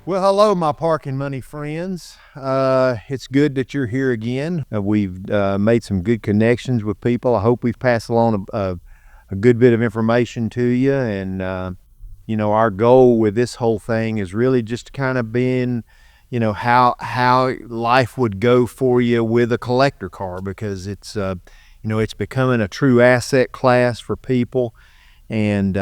Well, hello, my parking money friends. It's good that you're here again. We've made some good connections with people. I hope we've passed along a good bit of information to you. And, our goal with this whole thing is really just kind of being, how life would go for you with a collector car, because it's becoming a true asset class for people. And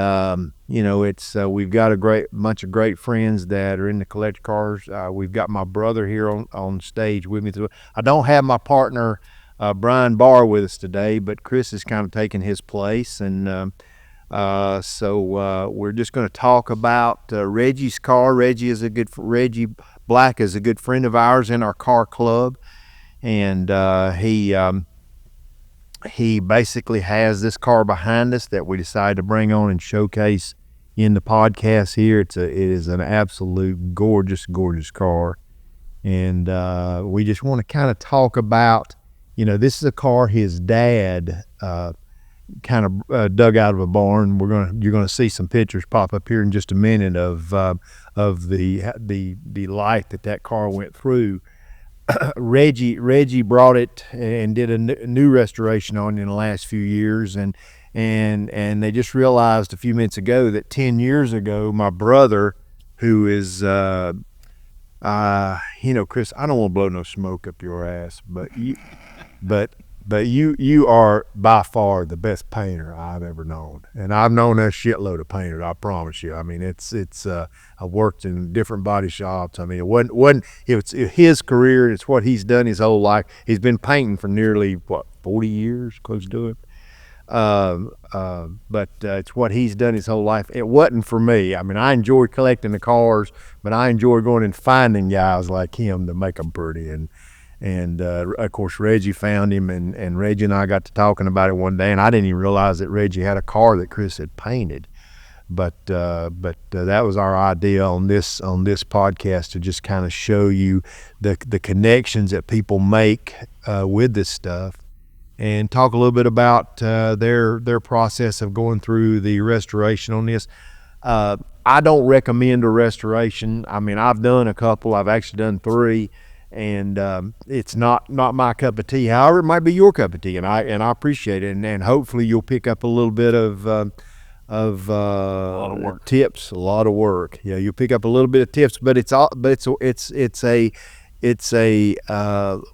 it's we've got a great bunch of great friends that are in the collector cars. We've got my brother here on stage with me. I don't have my partner Brian Barr with us today, but Chris is kind of taking his place. And so we're just going to talk about Reggie's car. Reggie Black is a good friend of ours in our car club, and he basically has this car behind us that we decided to bring on and showcase in the podcast here. It is an absolute gorgeous car. And we just want to kind of talk about, this is a car his dad kind of dug out of a barn. You're gonna see some pictures pop up here in just a minute of the life that car went through. Reggie brought it and did a new restoration on it in the last few years, and they just realized a few minutes ago that 10 years ago, my brother, who is Chris, I don't want to blow no smoke up your ass, but you are by far the best painter I've ever known, and I've known a shitload of painters. I promise you. I mean, it's I worked in different body shops. I mean, it's his career. It's what he's done his whole life. He's been painting for nearly 40 years, close to it. But it's what he's done his whole life. It wasn't for me. I mean, I enjoy collecting the cars, but I enjoy going and finding guys like him to make them pretty. And of course, Reggie found him, and Reggie and I got to talking about it one day, and I didn't even realize that Reggie had a car that Chris had painted. But that was our idea on this podcast, to just kind of show you the connections that people make with this stuff, and talk a little bit about their process of going through the restoration on this. I don't recommend a restoration. I mean, I've done a couple. I've actually done 3. And it's not my cup of tea. However, it might be your cup of tea, and I appreciate it. And hopefully you'll pick up a little bit of a lot of work. Tips. A lot of work. Yeah, you'll pick up a little bit of tips, but it's a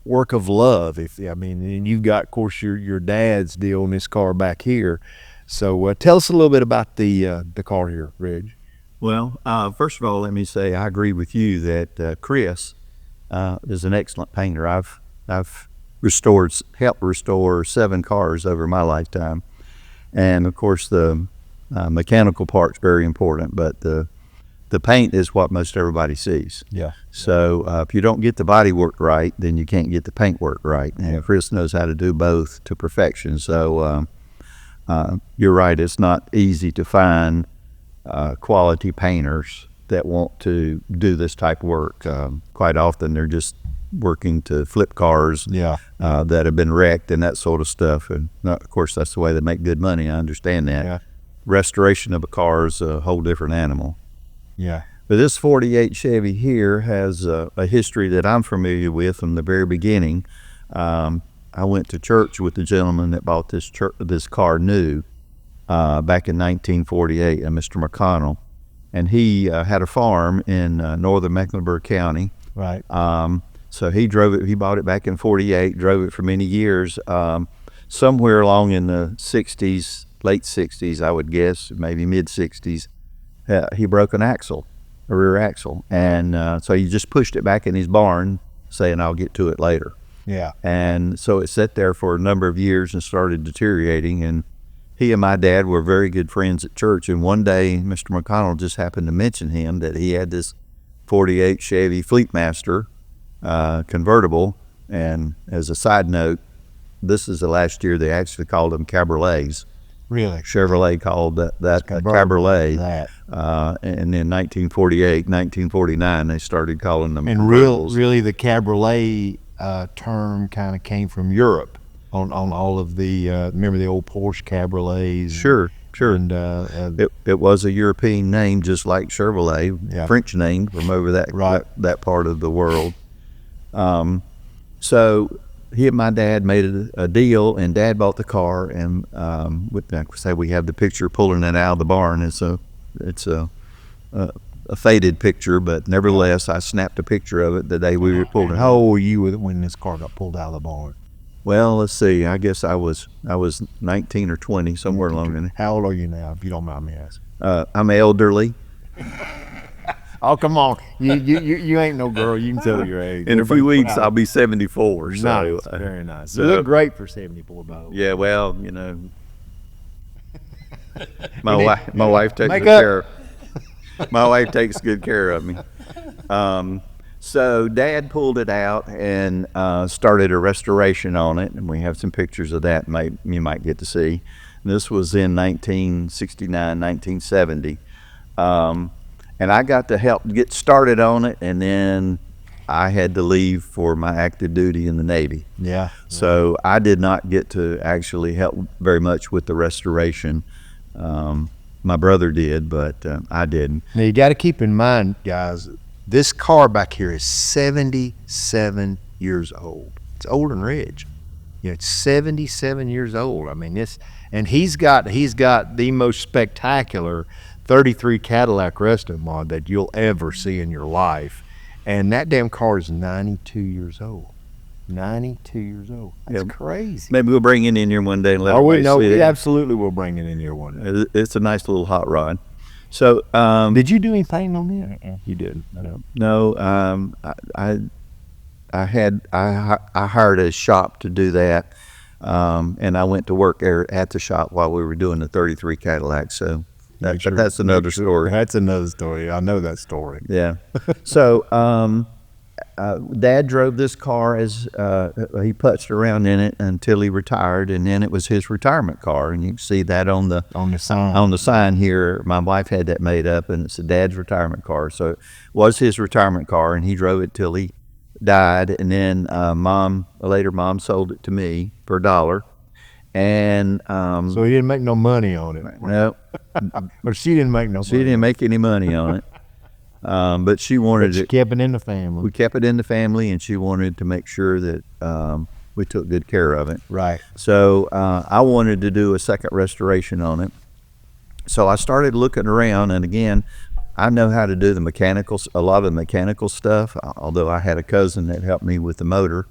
work of love. And you've got, of course, your dad's deal in this car back here. So tell us a little bit about the car here, Reg. Well, first of all, let me say I agree with you that Chris is an excellent painter. I've helped restore 7 cars over my lifetime, and of course the mechanical part's very important, but the paint is what most everybody sees. Yeah. So if you don't get the body work right, then you can't get the paint work right. And Yeah. Chris knows how to do both to perfection. So you're right. It's not easy to find quality painters that want to do this type of work. Quite often they're just working to flip cars that have been wrecked and that sort of stuff. And of course, that's the way they make good money. I understand that. Yeah. Restoration of a car is a whole different animal. Yeah. But this 48 Chevy here has a history that I'm familiar with from the very beginning. I went to church with the gentleman that bought this car new back in 1948, Mr. McConnell. And he had a farm in northern Mecklenburg County. Right. So he drove it. He bought it back in 48, drove it for many years. Somewhere along in the 60s, late 60s, I would guess, maybe mid 60s, he broke a rear axle. And so he just pushed it back in his barn, saying, I'll get to it later. Yeah. And so it sat there for a number of years and started deteriorating. And he and my dad were very good friends at church, and one day Mr. McConnell just happened to mention him that he had this 48 Chevy Fleetmaster convertible. And as a side note, this is the last year they actually called them Cabriolets. Really? Chevrolet called that a Cabriolet. And in 1948, 1949, they started calling them. And really, the Cabriolet term kind of came from Europe. On all of the remember the old Porsche Cabriolets? Sure. Sure. And It was a European name, just like Chevrolet, Yeah. French name from over that, Right. that part of the world. So he and my dad made a deal, and Dad bought the car. And like I say, we have the picture pulling it out of the barn. It's a faded picture, but nevertheless, I snapped a picture of it the day we were pulling it how out. old were you when this car got pulled out of the barn? Well, let's see. I guess I was 19 or 20, somewhere along in there. How old are you now, if you don't mind me asking? I'm elderly. Oh, come on. You ain't no girl. You can tell your age. In a few weeks, I'll be 74. So, Nice. Very nice. so- You look great for 74, by the way. yeah, well, my wife takes Make good up. care. My wife takes good care of me. So Dad pulled it out and started a restoration on it, and we have some pictures of that you might get to see. This was in 1969, 1970. And I got to help get started on it, and then I had to leave for my active duty in the Navy. Yeah. So I did not get to actually help very much with the restoration. My brother did, but I didn't. Now, you got to keep in mind, guys, this car back here is 77 years old. It's older than Reg. It's 77 years old. I mean, and he's got the most spectacular 33 Cadillac Resto mod that you'll ever see in your life. And that damn car is 92 years old. 92 years old. That's crazy. Maybe we'll bring it in here one day and let Oh, we everybody know. see We it. absolutely will bring it in here one day. It's a nice little hot rod. So Did you do anything on that? You didn't. no, I hired a shop to do that, and I went to work there at the shop while we were doing the 33 Cadillac. So that's another story. That's another story. I know that story. Yeah. So Dad drove this car as he putzed around in it until he retired, and then it was his retirement car. And you can see that on the sign here. My wife had that made up, and it's a Dad's retirement car. So it was his retirement car, and he drove it till he died. And then Mom sold it to me for $1. And So he didn't make no money on it. no, Or she didn't make no she money. didn't make any money on it. But she wanted She it. kept it in the family. We kept it in the family, and she wanted to make sure that we took good care of it. Right. So I wanted to do a second restoration on it. So I started looking around, and again, I know how to do a lot of the mechanical stuff, although I had a cousin that helped me with the motor.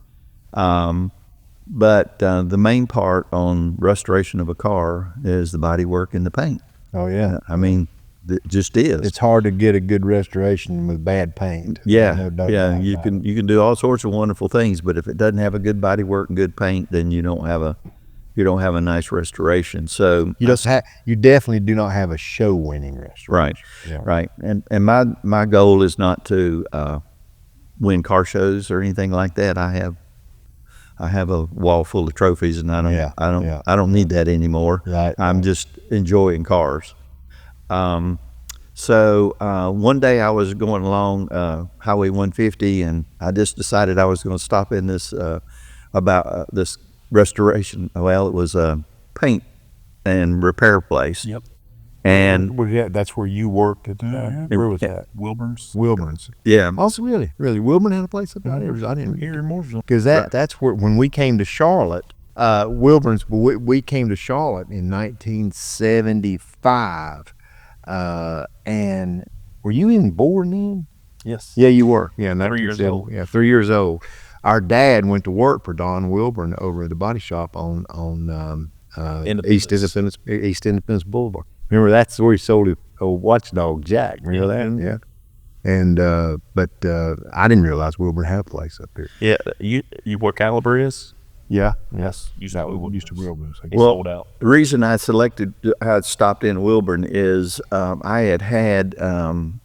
But the main part on restoration of a car is the body work and the paint. Oh, yeah. I mean, it just is. It's hard to get a good restoration with bad paint. Yeah, No doubt yeah. about You it. can do all sorts of wonderful things, but if it doesn't have a good body work and good paint, then you don't have a nice restoration. So You definitely do not have a show-winning restoration. right, Yeah. right. And my goal is not to win car shows or anything like that. I have a wall full of trophies, and I don't need that anymore. Right. I'm just enjoying cars. So one day I was going along Highway 150, and I just decided I was going to stop in this this restoration. Well, it was a paint and repair place. Yep. And That's where you worked at the time? Where was that? Wilburn's. Wilburn's. yeah, Also, really? Wilburn had a place up there? I didn't. Here in Mooresville. Because that's where, when we came to Charlotte, Wilburn's, we came to Charlotte in 1975. And were you even born then? Yes. Yeah, you were. Yeah, 3 years 1970. old. Yeah, 3 years old. Our dad went to work for Don Wilburn over at the body shop on East Independence Boulevard. Remember, that's where he sold his old watchdog Jack. Remember that? Yeah. And but I didn't realize Wilburn had a place up here. Yeah. You where Caliber is? Yeah. Yes. Used to Wilburn's. He sold out. The reason I stopped in Wilburn is I had an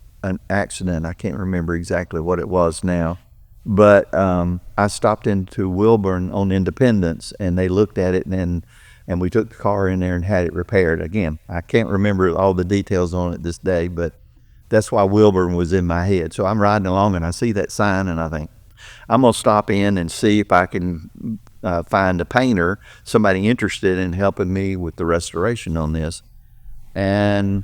accident. I can't remember exactly what it was now, but I stopped into Wilburn on Independence, and they looked at it, and we took the car in there and had it repaired. Again, I can't remember all the details on it this day, but that's why Wilburn was in my head. So I'm riding along, and I see that sign, and I think, I'm going to stop in and see if I can find a painter, somebody interested in helping me with the restoration on this. And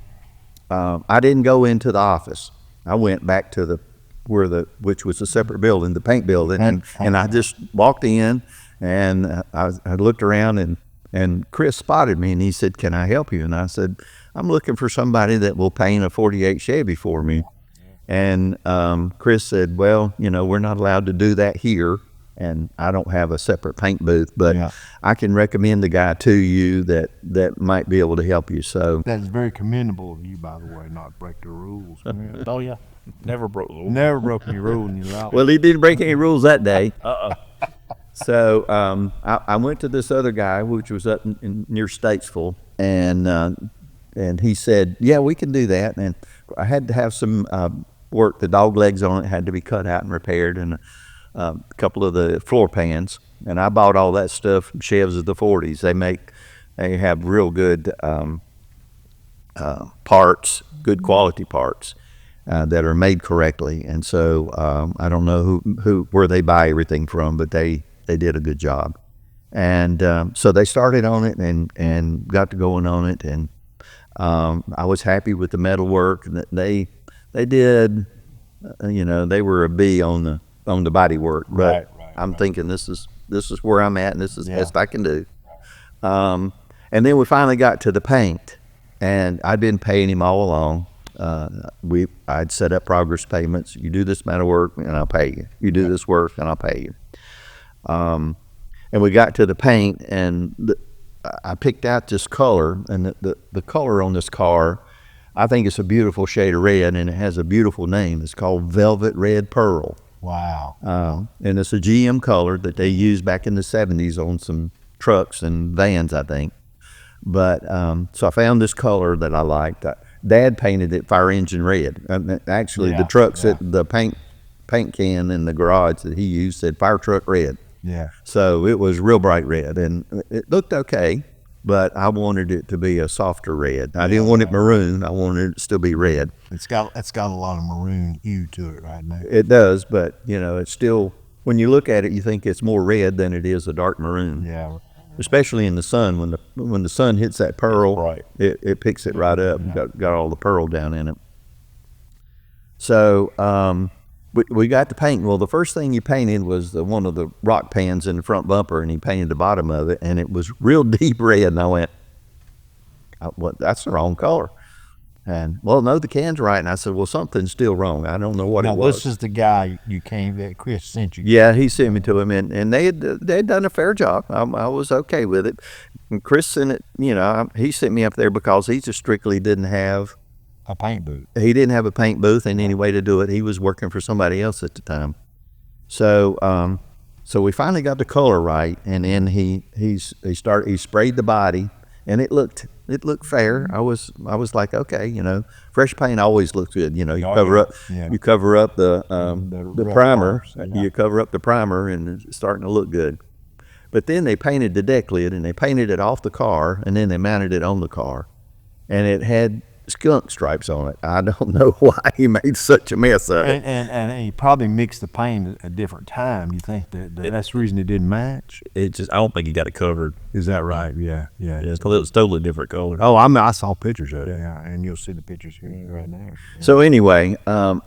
I didn't go into the office. I went back to which was a separate building, the paint building, and I just walked in, and I looked around, and Chris spotted me, and he said, "Can I help you?" And I said, "I'm looking for somebody that will paint a '48 Chevy for me." And Chris said, "Well, we're not allowed to do that here, and I don't have a separate paint booth, but I can recommend a guy to you that might be able to help you." So That's very commendable of you, by the way, not break the rules. Man. Oh yeah, never broke the rule. Never broke any rule in your life. well, he didn't break any rules that day. So I went to this other guy, which was up near Statesville, and he said, "Yeah, we can do that." And I had to have some work. The dog legs on it had to be cut out and repaired, and a couple of the floor pans. And I bought all that stuff from Chevs of the 40s. They have real good parts, good quality parts that are made correctly. And so I don't know where they buy everything from, but they did a good job. And so they started on it and got to going on it. And I was happy with the metal work that they did. They were a B on the body work, but I'm thinking this is where I'm at, and this is the best I can do. And then we finally got to the paint, and I'd been paying him all along. I'd set up progress payments. You do this amount of work, and I'll pay you. You do this work, and I'll pay you. And we got to the paint, and I picked out this color, and the color on this car, I think it's a beautiful shade of red, and it has a beautiful name. It's called Velvet Red Pearl. Wow. And it's a GM color that they used back in the 70s on some trucks and vans, I think. But so I found this color that I liked. Dad painted it fire engine red. Actually, the trucks at the paint can in the garage that he used said fire truck red. Yeah. So it was real bright red, and it looked okay, but I wanted it to be a softer red. I didn't want it maroon. I wanted it to still be red. It's got a lot of maroon hue to it right now. It does, but it's still, when you look at it, you think it's more red than it is a dark maroon. Yeah. Especially in the sun, when the sun hits that pearl, it picks it right up. Got all the pearl down in it. So we got to paint. Well, the first thing he painted was one of the rock pans in the front bumper, and he painted the bottom of it, and it was real deep red. And I went, that's the wrong color. And, well, no, the can's right. And I said, well, something's still wrong. I don't know what it was. This is the guy that Chris sent you. Yeah, he sent me to him, and they had done a fair job. I was okay with it. And Chris sent it, he sent me up there because he just strictly didn't have a paint booth. He didn't have a paint booth and any way to do it. He was working for somebody else at the time. So so we finally got the color right, and then he sprayed the body, and it looked fair. I was like, okay, fresh paint always looks good. You cover up the primer. You cover up the primer, and it's starting to look good. But then they painted the deck lid, and they painted it off the car, and then they mounted it on the car, and it had skunk stripes on it. I don't know why he made such a mess of it. And he probably mixed the paint at a different time. You think that's the reason it didn't match? I don't think he got it covered. Is that right? Yeah. Because it was totally different color. Oh, I saw pictures of it. Yeah, and you'll see the pictures here right now. So anyway, by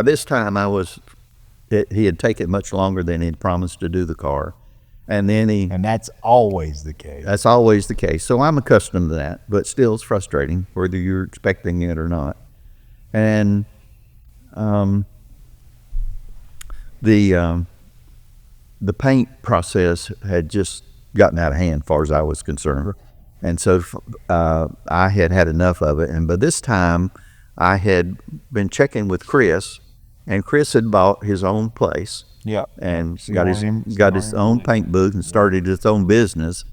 this time he had taken much longer than he'd promised to do the car. And that's always the case. That's always the case. So I'm accustomed to that, but still it's frustrating whether you're expecting it or not. And the paint process had just gotten out of hand as far as I was concerned. And so I had enough of it. And by this time I had been checking with Chris, and Chris had bought his own place. Yeah, and got his own paint booth and started his own business.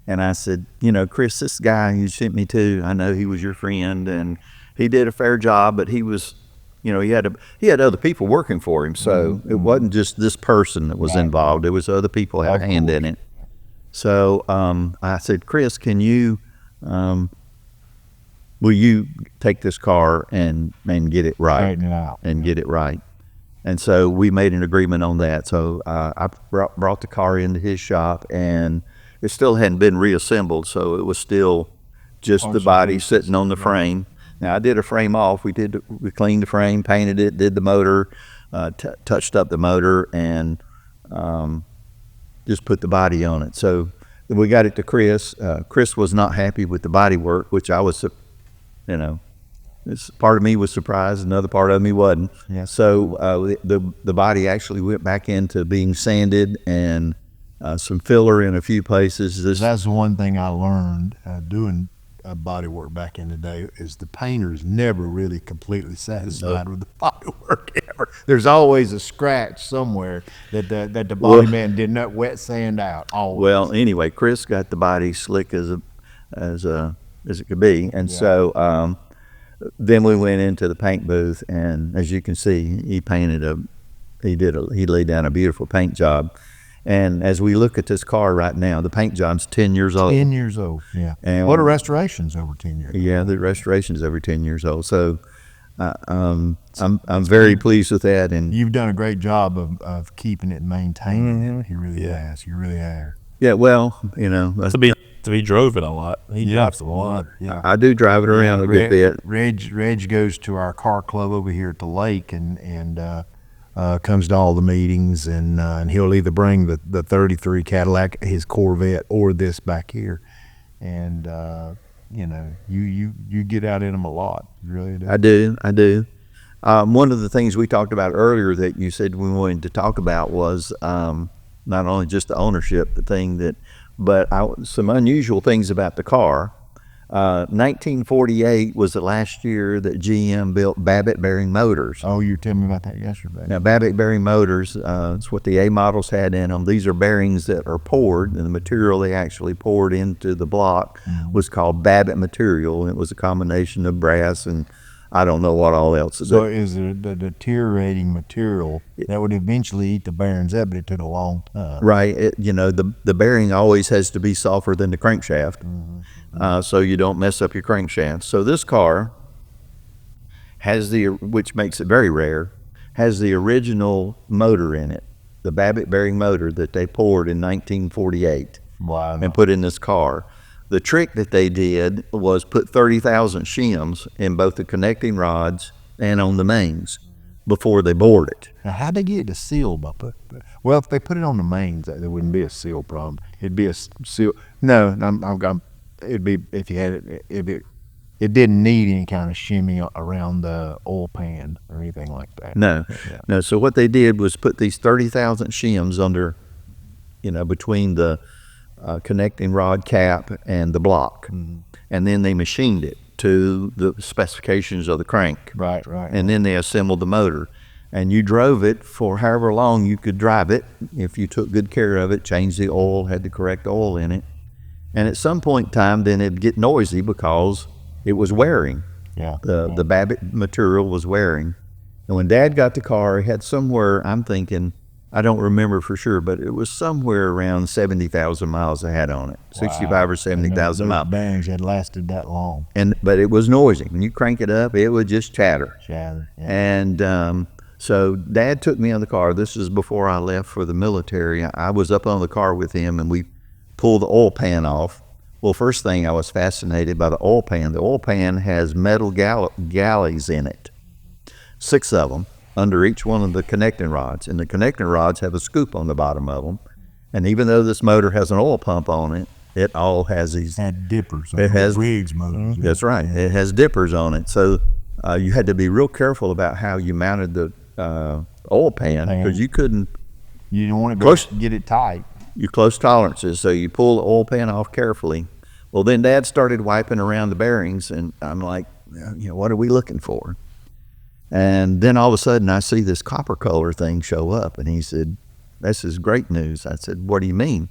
And I said, Chris, this guy you sent me to, I know he was your friend, and he did a fair job, but he was, he had other people working for him, so it wasn't just this person that was involved. It was other people had a hand in it. So I said, Chris, can you, will you take this car and get it right? Straighten it out. And get it right. And so we made an agreement on that. So I brought the car into his shop, and it still hadn't been reassembled, so it was still just the body sitting on the frame. Now I did a frame off. We cleaned the frame, painted it, did the motor, touched up the motor, and just put the body on it. So we got it to Chris. Chris was not happy with the body work, which I was, part of me was surprised, another part of me wasn't. Yeah. So the body actually went back into being sanded and some filler in a few places. That's the one thing I learned doing body work back in the day is the painter's never really completely satisfied with the body work ever. There's always a scratch somewhere that the body man did not wet sand out. Always. Well, anyway, Chris got the body slick as it could be, and so then we went into the paint booth, and as you can see, he laid down a beautiful paint job. And as we look at this car right now, the paint job's 10 years old. 10 years old, yeah. And what a restoration's over 10 years. Yeah, the restoration's over 10 years old. So I'm very pleased with that. And you've done a great job of keeping it and maintaining it. He really has. You really have. Yeah, well, that's he drove it a lot. He drives a lot. Yeah, I do drive it around a good bit. Reg goes to our car club over here at the lake and comes to all the meetings, and he'll either bring the 33 Cadillac, his Corvette, or this back here. And you get out in them a lot. You really do. I do. One of the things we talked about earlier that you said we wanted to talk about was not only just the ownership, but some unusual things about the car. 1948 was the last year that GM built Babbitt bearing motors. Oh, you were telling me about that yesterday. Now, Babbitt bearing motors, it's what the A models had in them. These are bearings that are poured, and the material they actually poured into the block was called Babbitt material, and it was a combination of brass and I don't know what all else. So is it the deteriorating material that would eventually eat the bearings up, but it took a long time. Right. The bearing always has to be softer than the crankshaft, so you don't mess up your crankshaft. So this car has which makes it very rare, has the original motor in it, the Babbitt bearing motor that they poured in 1948 and put in this car. The trick that they did was put 30,000 shims in both the connecting rods and on the mains before they bored it. Now, how'd they get it to seal? Well, if they put it on the mains, there wouldn't be a seal problem. It'd be a seal. No, it'd be if you had it. It didn't need any kind of shimmy around the oil pan or anything like that. No. So what they did was put these 30,000 shims under, between the connecting rod cap and the block, and then they machined it to the specifications of the crank. Right. And then they assembled the motor, and you drove it for however long you could drive it if you took good care of it, changed the oil, had the correct oil in it. And at some point in time, then it'd get noisy because it was wearing. Yeah. The Babbitt material was wearing. And when Dad got the car, he had somewhere, I'm thinking, I don't remember for sure, but it was somewhere around 70,000 miles I had on it, 65 or 70,000 miles. Bearings had lasted that long. But it was noisy. When you crank it up, it would just chatter. Yeah. And so Dad took me on the car. This is before I left for the military. I was up on the car with him, and we pulled the oil pan off. Well, first thing, I was fascinated by the oil pan. The oil pan has metal galleys in it, 6 of them, under each one of the connecting rods, and the connecting rods have a scoop on the bottom of them. And even though this motor has an oil pump on it, it all has these. Had dippers. It has Riggs motors. That's right. It has dippers on it, so you had to be real careful about how you mounted the oil pan because you couldn't. You don't want to get it tight. You close tolerances, so you pull the oil pan off carefully. Well, then Dad started wiping around the bearings, and I'm like, what are we looking for? And then all of a sudden I see this copper color thing show up, and he said, this is great news. I said, what do you mean?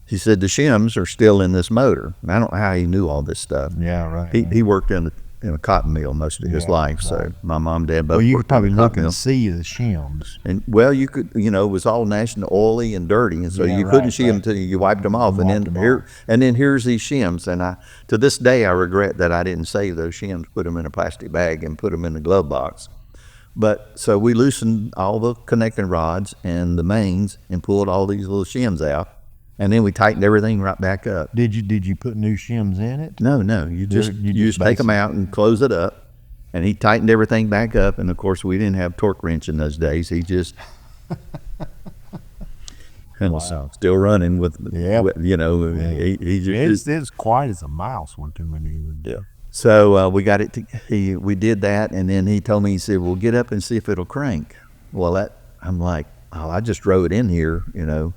He said, the shims are still in this motor. And I don't know how he knew all this stuff. Yeah, right. He worked in a cotton mill most of his life, so my mom and Dad both. Well, you worked could probably in a look cotton mill. and see the shims. And you could, it was all national oily and dirty, and so you couldn't see them until you wiped them off. And then here's these shims, and to this day I regret that I didn't save those shims, put them in a plastic bag, and put them in the glove box. But so we loosened all the connecting rods and the mains and pulled all these little shims out, and then we tightened everything right back up. Did you put new shims in it? No, you just take them out and close it up. And he tightened everything back up. And of course, we didn't have torque wrench in those days. He just still running with, you know, he just, it's quite as a mouse one too many. Yeah. So we got it. We did that, and then he told me, he said, "Well, get up and see if it'll crank." Well, I'm like, "Oh, I just drove it in here, you know,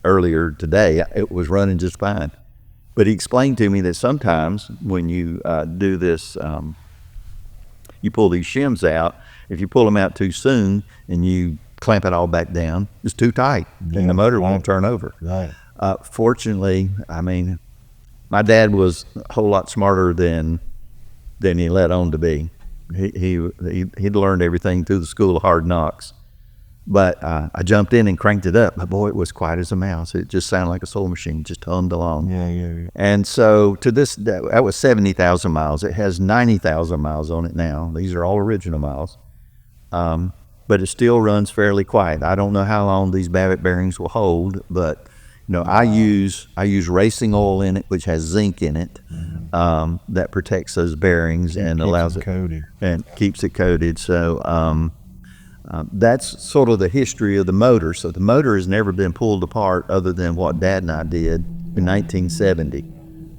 earlier today. It was running just fine." But he explained to me that sometimes when you do this, you pull these shims out. If you pull them out too soon and you clamp it all back down, it's too tight, and the motor won't turn over. Right. Fortunately, I mean, my dad was a whole lot smarter than he let on to be. He'd learned everything through the school of hard knocks. But I jumped in and cranked it up. But boy, it was quiet as a mouse. It just sounded like a soul machine, just hummed along. Yeah. And so to this, that was 70,000 miles. It has 90,000 miles on it now. These are all original miles. But it still runs fairly quiet. I don't know how long these Babbitt bearings will hold, but you know, I use racing oil in it, which has zinc in it, that protects those bearings and allows it coated and keeps it coated. So that's sort of the history of the motor. So the motor has never been pulled apart other than what Dad and I did in 1970,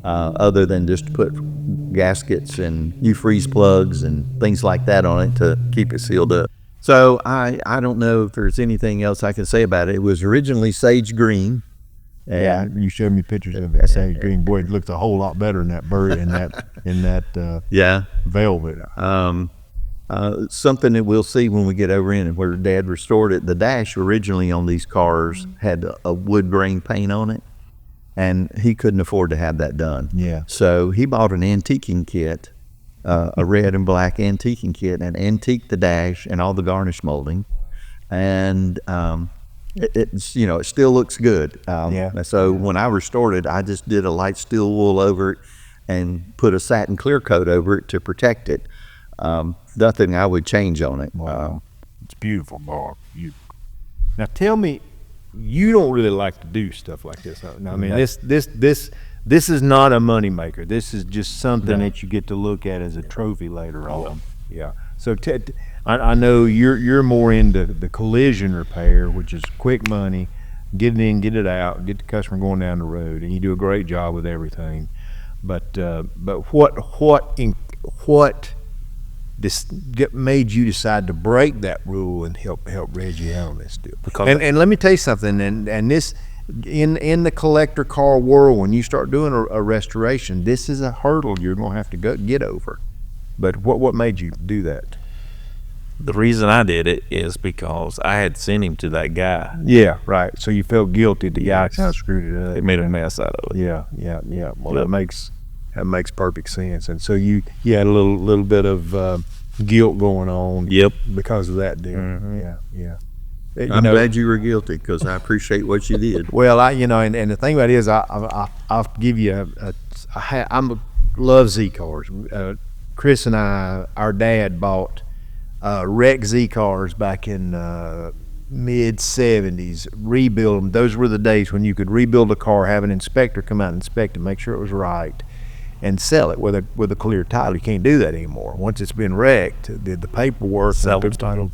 other than just to put gaskets and freeze plugs and things like that on it to keep it sealed up. So I don't know if there's anything else I can say about it. It was originally sage green. Yeah, you showed me pictures of it. Sage green. Boy, it looks a whole lot better in that bird in that velvet. Something that we'll see when we get over in and where Dad restored it. The dash originally on these cars had a wood grain paint on it, and he couldn't afford to have that done. Yeah. So he bought an antiquing kit, a red and black antiquing kit, and antiqued the dash and all the garnish molding, and it's, you know, it still looks good. So when I restored it, I just did a light steel wool over it and put a satin clear coat over it to protect it. Nothing I would change on it. Wow. It's beautiful, Bob. Now tell me, you don't really like to do stuff like this. I mean, this is not a money maker. This is just something that you get to look at as a trophy later on. Yeah. So I know you're more into the collision repair, which is quick money, get it in, get it out, get the customer going down the road, and you do a great job with everything. But what made you decide to break that rule and help Reggie out on this deal? And let me tell you something. And this in the collector car world, when you start doing a restoration, this is a hurdle you're going to have to get over. But what made you do that? The reason I did it is because I had sent him to that guy. Yeah, right. So you felt guilty. The guy kind of screwed it up. It made a mess out of it. Yeah. Well, that makes perfect sense. And so you had a little bit of guilt going on. Yep. Because of that deal. Mm-hmm. Yeah. I'm glad you were guilty, because I appreciate what you did. Well, and the thing about it is, I'll give you I love Z cars. Chris and our dad bought wrecked Z cars back in mid 70s, rebuild them. Those were the days when you could rebuild a car, have an inspector come out and inspect it, make sure it was right, and sell it with a clear title. You can't do that anymore. Once it's been wrecked, the paperwork, salvage title,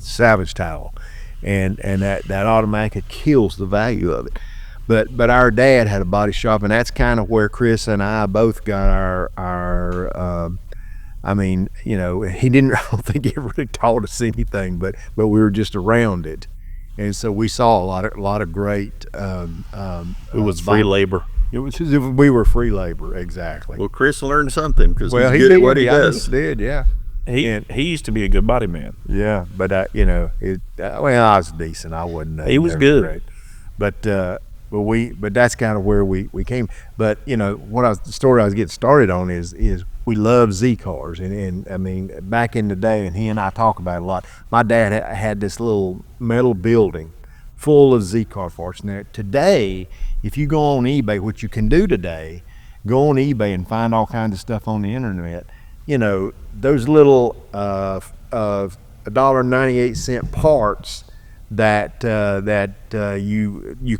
and that automatically kills the value of it. But our dad had a body shop, and that's kind of where Chris and I both got our I mean, you know, he didn't, I don't think he ever really taught us anything, but we were just around it. And so we saw a lot of great it was free labor. We were free labor, exactly. Well, Chris learned something, because he's good at what he does. He did, yeah. He used to be a good body man. Yeah, but you know, I was decent. I wasn't. He was good. Great. But that's kind of where we came. But you know, the story I was getting started on is we love Z cars, and I mean, back in the day, and he and I talk about it a lot. My dad had this little metal building full of Z car parts. Now today, if you go on eBay, which you can do today, go on eBay and find all kinds of stuff on the internet. You know, those little $1.98 parts you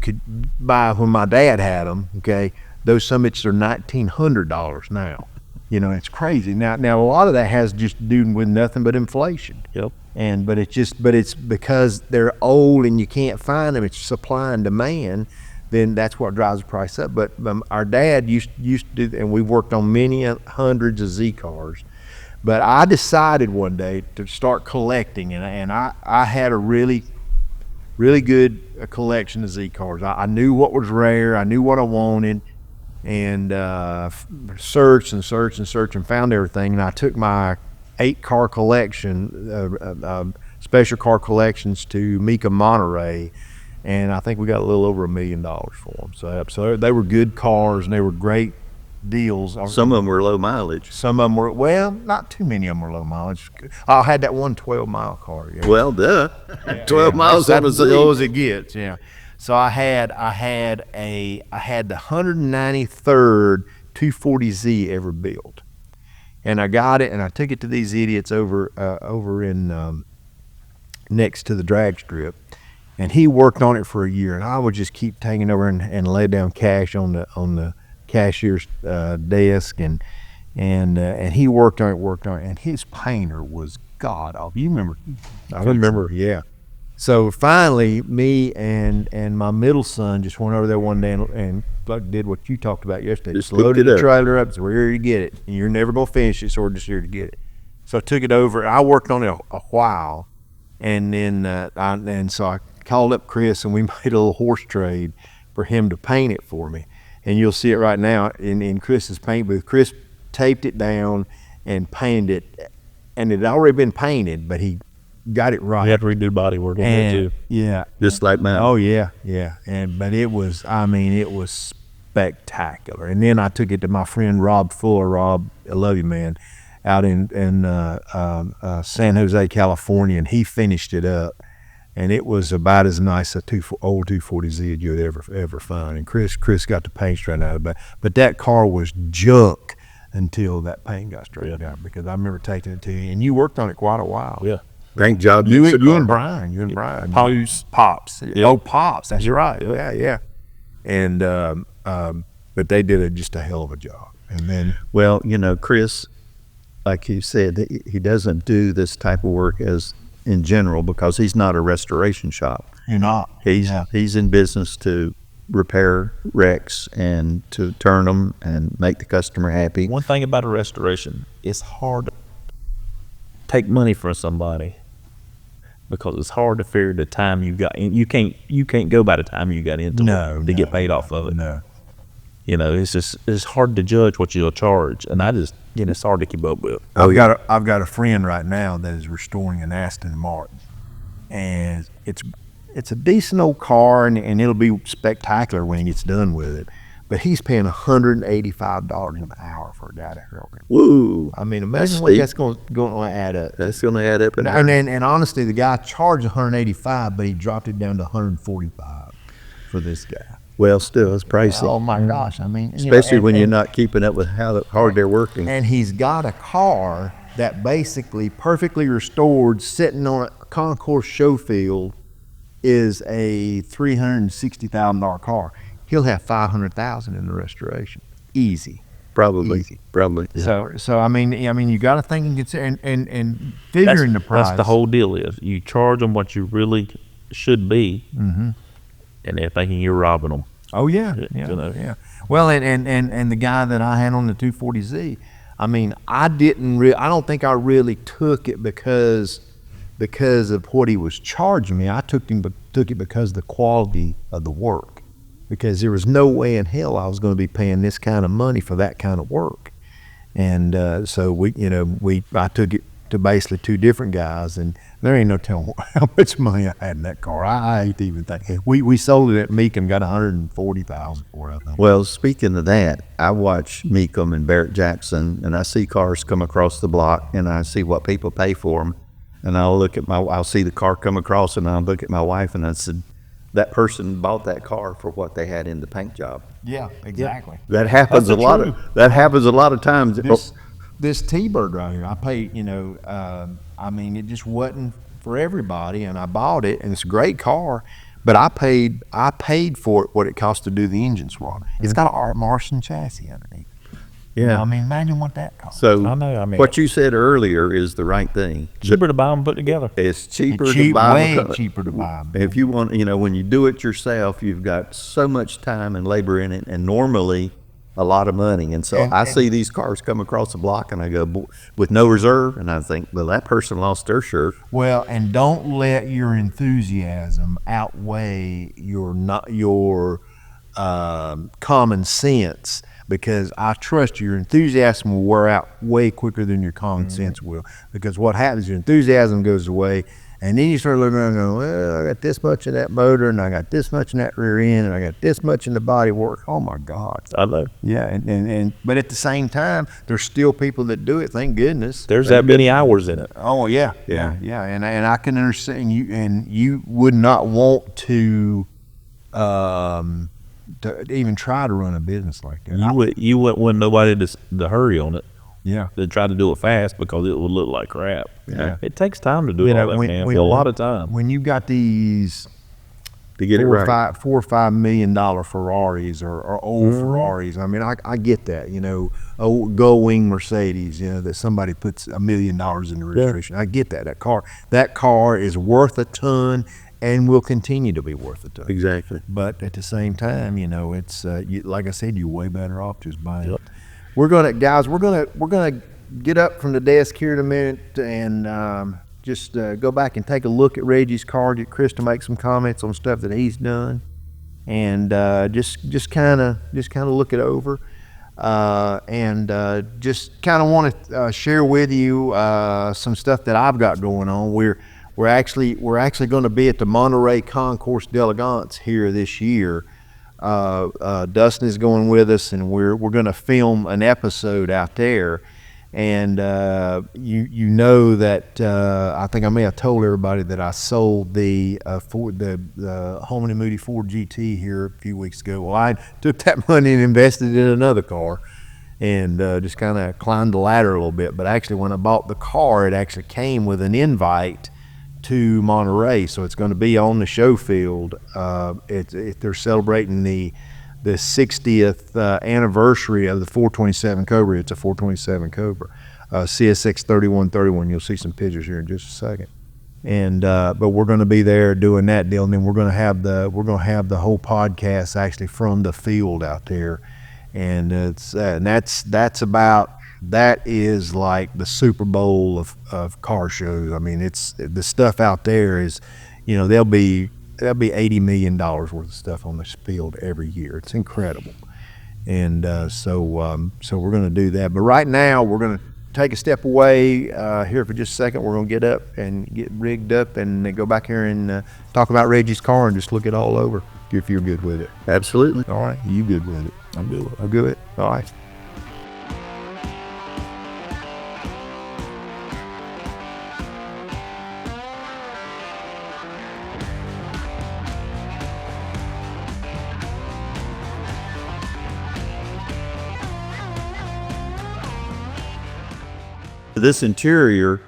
could buy when my dad had them. Okay, those summits are $1,900 now. You know, it's crazy. Now a lot of that has just to do with nothing but inflation. Yep. But it's because they're old and you can't find them. It's supply and demand. Then that's what drives the price up. But our dad used to do, and we worked on many hundreds of Z cars. But I decided one day to start collecting, and I had a really good collection of Z cars. I knew what was rare. I knew what I wanted, and searched and found everything. And I took my 8-car collection, special car collections, to Mecum, Monterey. And I think we got a little over $1 million for them. So they were good cars, and they were great deals. Some of them were low mileage. Some of them were, well, not too many of them were low mileage. I had that one 12-mile car. Yeah. Well, 12 miles on a That's Z. as low as it gets. Yeah. So I had the 193rd 240Z ever built, and I got it, and I took it to these idiots over in next to the drag strip. And he worked on it for a year, and I would just keep taking over and lay down cash on the cashier's desk, and he worked on it, and his painter was god awful. You remember? I remember, yeah. So finally, me and my middle son just went over there one day and did what you talked about yesterday. Just loaded hooked it the up. trailer up, so we're here to get it, and you're never gonna finish it, so we're just here to get it. So I took it over. I worked on it a while, and then so I called up Chris, and we made a little horse trade for him to paint it for me. And you'll see it right now in Chris's paint booth. Chris taped it down and painted it, and it had already been painted, but he got it right. You had to redo body work on that too. Yeah. Just like mine. Oh yeah. But it was spectacular. And then I took it to my friend Rob Fuller. Rob, I love you, man, out in San Jose, California, and he finished it up. And it was about as nice a old 240Z as you'd ever find. And Chris got the paint straightened out of it. But that car was junk until that paint got straightened out, because I remember taking it to you, and you worked on it quite a while. Yeah. Paint job. You and Brian. Pops. Yep. Oh, Pops. That's right. Yeah. And but they did just a hell of a job. And then, Well, you know, Chris, like you said, he doesn't do this type of work as in general because he's not a restoration shop. you're not. He's in business to repair wrecks and to turn them and make the customer happy. One thing about a restoration, it's hard to take money from somebody because it's hard to figure the time you got. You can't go by the time you got into it to get paid off of it. No. You know, it's hard to judge what you'll charge, and it's hard to keep up with. I've got a friend right now that is restoring an Aston Martin, and it's a decent old car, and it'll be spectacular when he gets done with it. But he's paying $185 an hour for a guy to help him. Woo! I mean, imagine what that's going to add up. That's going to add up. And honestly, the guy charged $185, but he dropped it down to $145 for this guy. Well, still, it's pricey. Oh my gosh! I mean, Especially when you're not keeping up with how hard they're working. And he's got a car that basically perfectly restored, sitting on a concourse show field, is a $360,000 car. He'll have $500,000 in the restoration, easy. Probably. So I mean, you got to think and consider and figuring the price. That's the whole deal. Is you charge them what you really should be, and they're thinking you're robbing them. Oh yeah. You know. Well, and the guy that I had on the 240Z, I mean, I don't think I really took it because of what he was charging me. I took it because of the quality of the work, because there was no way in hell I was going to be paying this kind of money for that kind of work. And so I took it to basically two different guys, and there ain't no telling how much money I had in that car. I hate to even think. We sold it at Mecum, got $140,000 for it, I think. Well, speaking of that, I watch Mecum and Barrett Jackson, and I see cars come across the block, and I see what people pay for them, and I'll see the car come across, and I'll look at my wife, and I said, that person bought that car for what they had in the paint job. Yeah, exactly. That happens a lot of times. This T-Bird right here, I paid, I mean, it just wasn't for everybody, and I bought it, and it's a great car. But I paid for it what it cost to do the engine swap. It's got an Art Marson chassis underneath. You know, I mean, imagine what that costs. So I know, I mean- what you said earlier is the right thing. Cheaper to buy them put together. It's cheaper to buy way them. cheaper to buy them. If you want, you know, when you do it yourself, you've got so much time and labor in it, and normally a lot of money. And so I see these cars come across the block, and I go with no reserve, and I think, well, that person lost their shirt. Well, and don't let your enthusiasm outweigh your common sense, because I trust your enthusiasm will wear out way quicker than your common sense will. Because what happens, your enthusiasm goes away, and then you start looking around and going, well, I got this much in that motor, and I got this much in that rear end, and I got this much in the body work. Oh my God. I know. Yeah, and but at the same time, there's still people that do it. Thank goodness. There's that many hours in it. Oh yeah. And I can understand you, and you would not want to even try to run a business like that. You wouldn't want nobody to hurry on it. Yeah. To try to do it fast, because it would look like crap. Yeah. It takes time to do all that, man. A lot of time. When you got these To get it right. $4 or $5 million Ferraris or old Ferraris, I mean, I get that, you know, Gull Wing Mercedes, you know, that somebody puts $1 million in the registration. I get that. That car is worth a ton and will continue to be worth a ton. Exactly. But at the same time, you know, it's like I said, you're way better off just buying it. We're gonna get up from the desk here in a minute and just go back and take a look at Reggie's car. Get Chris to make some comments on stuff that he's done, and just kind of look it over, and just kind of want to share with you some stuff that I've got going on. We're actually going to be at the Monterey Concours d'Elegance here this year. Dustin is going with us, and we're going to film an episode out there. And you know that I think I may have told everybody that I sold the Holman and Moody Ford GT here a few weeks ago. Well, I took that money and invested in another car, and just kind of climbed the ladder a little bit. But actually, when I bought the car, it actually came with an invite to Monterey, so it's going to be on the show field. They're celebrating the 60th anniversary of the 427 Cobra. It's a 427 Cobra, CSX 3131. You'll see some pictures here in just a second. And but we're going to be there doing that deal, and then we're going to have the whole podcast actually from the field out there, and that is like the Super Bowl of car shows. I mean, it's the stuff out there is, you know, there'll be $80 million worth of stuff on this field every year. It's incredible. And so we're going to do that. But right now, we're going to take a step away here for just a second. We're going to get up and get rigged up and go back here and talk about Reggie's car and just look it all over, if you're good with it. Absolutely. All right. You good with it? I'm good with it. I'm good with it? All right. This interior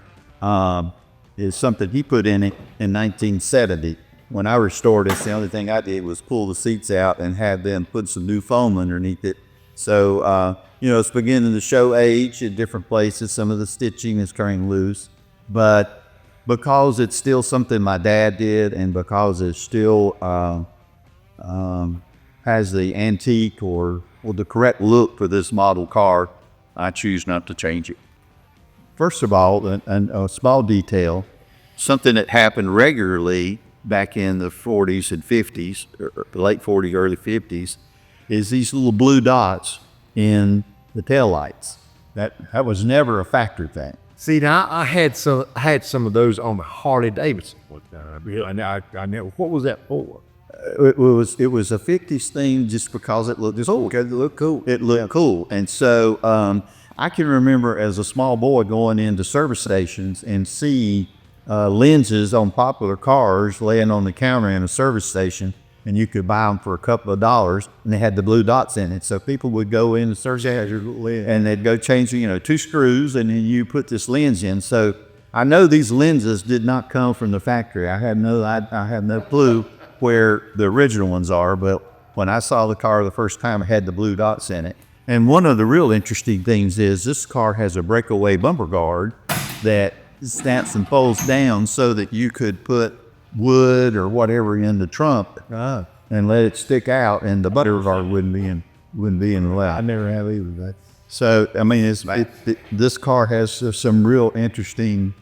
is something he put in it in 1970. When I restored it, the only thing I did was pull the seats out and have them put some new foam underneath it. So, you know, it's beginning to show age in different places. Some of the stitching is turning loose. But because it's still something my dad did, and because it still has the antique or the correct look for this model car, I choose not to change it. First of all, a small detail, something that happened regularly back in the 40s and 50s, late 40s, early 50s, is these little blue dots in the taillights. That was never a factory thing. See, now I had some of those on the Harley Davidson. I know. What was that for? It was a 50s thing just because it looked cool. It looked cool. And so I can remember as a small boy going into service stations and see lenses on popular cars laying on the counter in a service station, and you could buy them for a couple of dollars, and they had the blue dots in it. So people would go in the service station and they'd go change, 2 screws, and then you put this lens in. So I know these lenses did not come from the factory. I have no clue where the original ones are, but when I saw the car the first time, it had the blue dots in it. And one of the real interesting things is this car has a breakaway bumper guard that snaps and folds down so that you could put wood or whatever in the trunk and let it stick out, and the bumper guard wouldn't be in the left. I never have either. So I mean, this car has some real interesting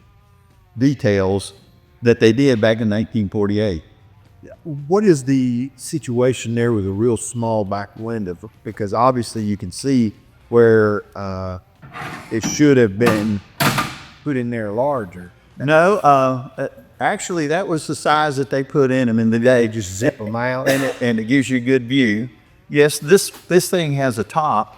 details that they did back in 1948. What is the situation there with a real small back window? Because obviously you can see where it should have been put in there larger. No, actually, that was the size that they put in them in the day. Just zip them out. And it gives you a good view. Yes, this thing has a top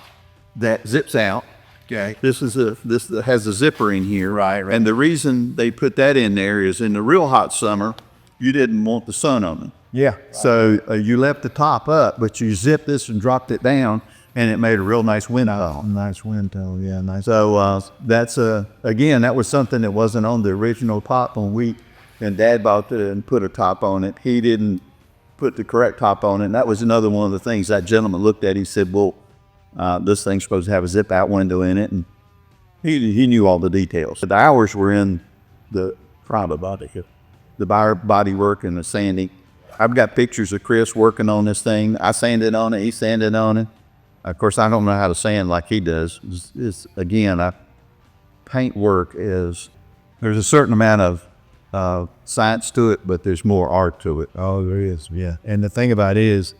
that zips out. Okay. This has a zipper in here. Right. And the reason they put that in there is in the real hot summer, you didn't want the sun on them. Yeah. So you left the top up, but you zipped this and dropped it down, and it made a real nice wind tunnel. Nice wind tunnel, yeah, nice. So that's again, that was something that wasn't on the original top when Dad bought it and put a top on it. He didn't put the correct top on it, and that was another one of the things that gentleman looked at. He said, well, this thing's supposed to have a zip out window in it, and he knew all the details. The hours were in the front of the body here. The body work and the sanding. I've got pictures of Chris working on this thing. I sanded on it, he sanded on it. Of course, I don't know how to sand like he does. Paint work there's a certain amount of science to it, but there's more art to it. Oh, there is, yeah. And the thing about it is,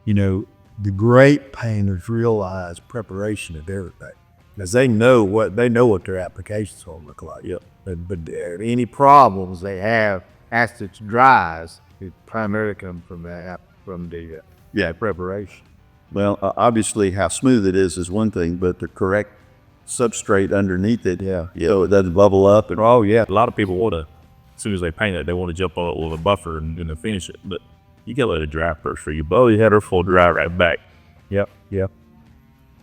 the great painters realize preparation of everything. Because they know what their application's going to look like. Yep. But any problems they have after it dries, it primarily come from the preparation. Well, obviously how smooth it is one thing, but the correct substrate underneath it, so it doesn't bubble up. And Oh yeah, a lot of people want to, as soon as they paint it, they want to jump on it with a buffer and then finish it. But you gotta let it dry first, for you blow your header full dry right back. Yep.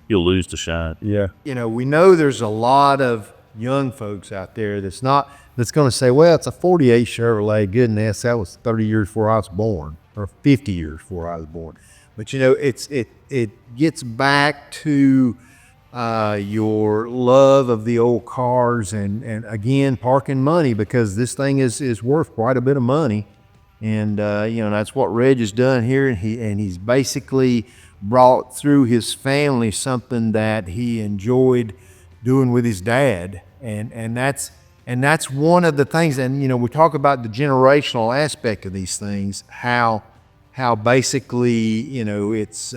You'll lose the shine. Yeah. We know there's a lot of young folks out there that's going to say, well, it's a 48 Chevrolet. Goodness, that was 30 years before I was born, or 50 years before I was born. But it gets back to your love of the old cars and again, parking money, because this thing is worth quite a bit of money. And that's what Reg has done here, and he's basically brought through his family something that he enjoyed doing with his dad, and that's one of the things. And we talk about the generational aspect of these things, how basically it's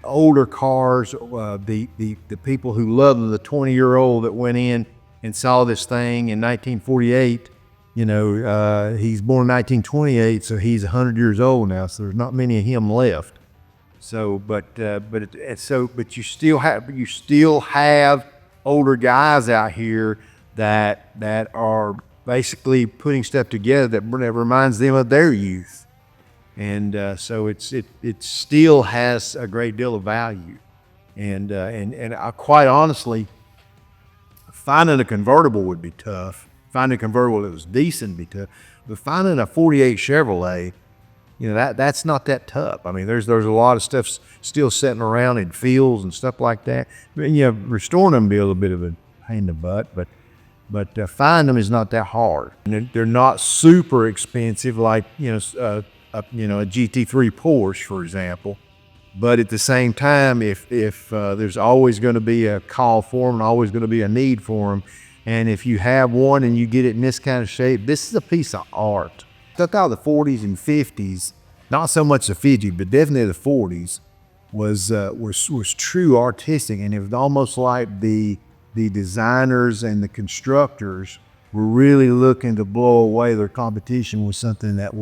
older cars. The people who love the 20-year-old that went in and saw this thing in 1948. He's born in 1928, so he's 100 years old now. So there's not many of him left. So, but you still have older guys out here that are basically putting stuff together that reminds them of their youth, and so it still has a great deal of value, and I, quite honestly, finding a convertible would be tough. Finding a convertible that was decent would be tough, but finding a 48 Chevrolet, that's not that tough. I mean, there's a lot of stuff still sitting around in fields and stuff like that. Restoring them be a little bit of a pain in the butt, but finding them is not that hard. And they're not super expensive like a GT3 Porsche, for example. But at the same time, if there's always going to be a call for them, and always going to be a need for them, and if you have one and you get it in this kind of shape, this is a piece of art. Stuck out the 40s and 50s, not so much the 50s, but definitely the 40s, was true artistic, and it was almost like the designers and the constructors were really looking to blow away their competition with something that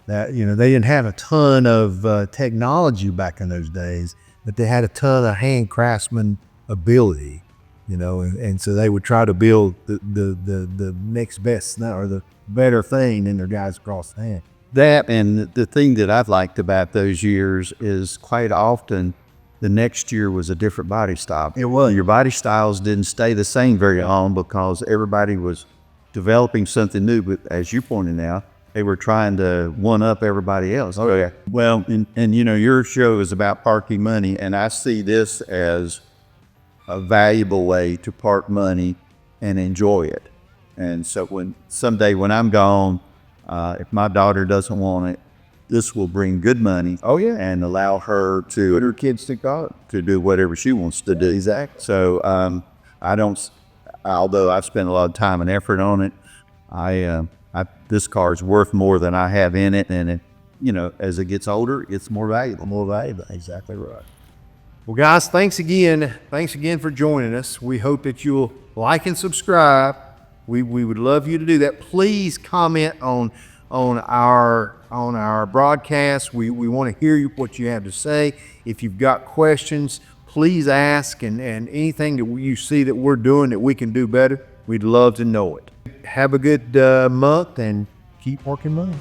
they didn't have a ton of technology back in those days, but they had a ton of hand craftsman ability, and so they would try to build the next best or the better thing than their guys across the hand. That, and the thing that I've liked about those years is quite often the next year was a different body style. It was. Your body styles didn't stay the same very long because everybody was developing something new, but as you pointed out, they were trying to one up everybody else. Oh yeah. Well, and you know, your show is about parking money, and I see this as a valuable way to park money and enjoy it. And so when someday when I'm gone, if my daughter doesn't want it, this will bring good money. Oh yeah. And allow her to Put her kids to college. to do whatever she wants to do. Exactly. So I don't, although I've spent a lot of time and effort on it, this car is worth more than I have in it, and it, you know, as it gets older, it's more valuable. More valuable. Exactly right. Well, guys, thanks again. Thanks again for joining us. We hope that you'll like and subscribe. We would love you to do that. Please comment on our broadcast. We want to hear what you have to say. If you've got questions, please ask, and anything that you see that we're doing that we can do better, we'd love to know it. Have a good month and keep working money.